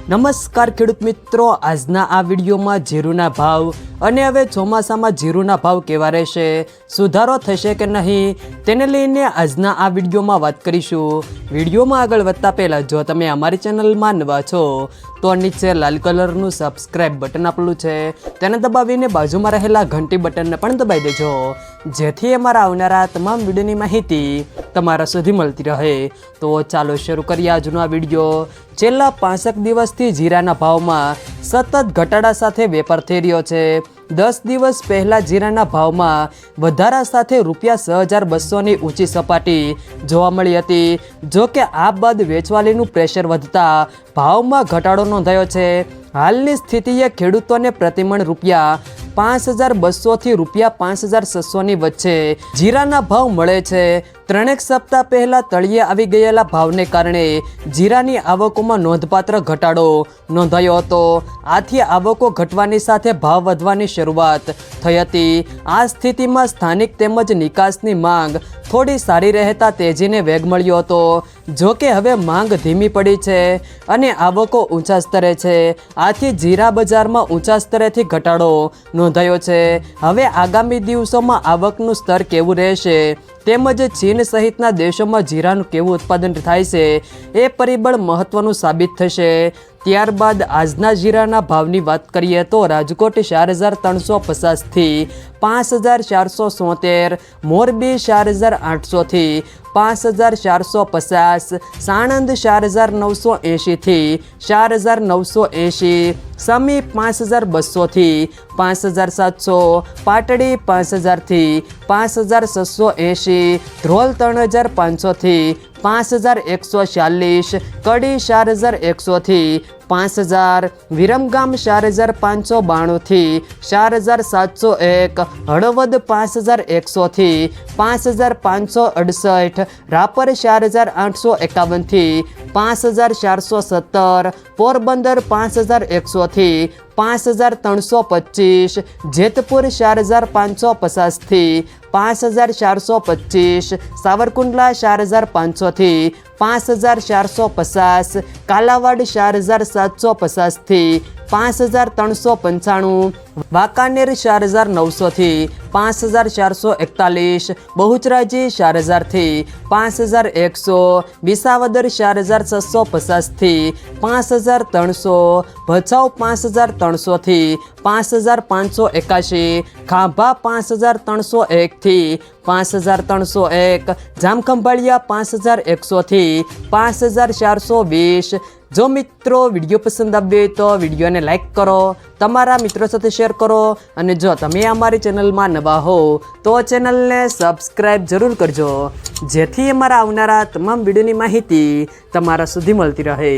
નમસ્કાર ખેડૂત મિત્રો, આજના આ વિડીયોમાં જીરુના ભાવ અને હવે ચોમાસામાં જીરુના ભાવ કેવા રહેશે, સુધારો થશે કે નહીં, તેને લઈને આજના આ વિડીયોમાં વાત કરીશું। વિડીયોમાં આગળ વધતા પહેલાં જો તમે અમારી ચેનલમાં નવા છો તો નીચે લાલ કલરનું સબસ્ક્રાઇબ બટન આપેલું છે, તેને દબાવીને બાજુમાં રહેલા ઘંટી બટનને પણ દબાવી દેજો, જેથી અમારા આવનારા તમામ વિડીયોની માહિતી તમારા સુધી મળતી રહે। તો ચાલો શરૂ કરીએ આજનો આ વિડીયો। છેલ્લા 5 દિવસથી જીરાના ભાવમાં સતત ઘટાડા સાથે વેપાર થઈ રહ્યો છે। 10 દિવસ પહેલા જીરાના ભાવમાં વધારા સાથે ₹6,200ની ઊંચી સપાટી જોવા મળી હતી। જો કે આ બાદ વેચવાલીનું પ્રેશર વધતા ભાવમાં ઘટાડો નોંધાયો છે। હાલની સ્થિતિએ ખેડૂતોને પ્રતિમણ ₹5,200 થી ₹5,600ની વચ્ચે જીરાના ભાવ મળે છે। 3 સપ્તાહ પહેલા તળિયે આવી ગયેલા ભાવને કારણે જીરાની આવકોમાં નોંધપાત્ર ઘટાડો નોંધાયો હતો। આથી આવકો ઘટવાની સાથે ભાવ વધવાની શરૂઆત થઈ હતી। આ સ્થિતિમાં સ્થાનિક તેમજ નિકાસની માંગ થોડી સારી રહેતા તેજીને વેગ મળ્યો હતો। જો કે હવે માંગ ધીમી પડી છે અને આવકો ઊંચા સ્તરે છે। આથી જીરા બજારમાં ઊંચા સ્તરેથી ઘટાડો નોંધાયો છે। હવે આગામી દિવસોમાં આવકનું સ્તર કેવું રહેશે તેમજ ચીન સહિતના દેશોમાં જીરાનું કેવું ઉત્પાદન થાય છે એ પરિબળ મહત્વનું સાબિત થશે। ત્યારબાદ આજના જીરાના ભાવની વાત કરીએ તો રાજકોટ 4,350 થી 5,477, મોરબી 4,800 થી 5,450, સાણંદ 4,980 થી 4,980, સમી 5,200 થી 5,700, પાટડી 5,000 થી 5,680, ધ્રોલ 3,500 થી 5,140, કડી 4,100 થી 5,000, વિરમગામ 4,592 થી 4,701, હળવદ 5,100 થી 5,568, રાપર 4,851 થી 5,417, પોરબંદર 5,100 થી 5,325, જેતપુર 4,550 થી 5,425, સાવરકુંડલા 4,500 થી 5,450, કાલાવાડ 4,750 થી 5,395, વાંકાનેર 4,900 થી 5,441, બહુચરાજી 4,000 થી 5,100, વિસાવદર 4,650 થી 5,300, ભચાઉ 5,300 થી 5,581, ખાંભા 5,301 થી 5,301, જામખંભાળિયા 5,100 થી 5,420। જો મિત્રો વિડીયો પસંદ આવે તો વિડીયોને લાઈક કરો, તમારા મિત્રો સાથે શેર કરો અને જો તમે અમારી ચેનલમાં નવા હો તો ચેનલને સબસ્ક્રાઈબ જરૂર કરજો, જેથી અમારા આવનારા તમામ વિડીયોની માહિતી તમારા સુધી મળતી રહે।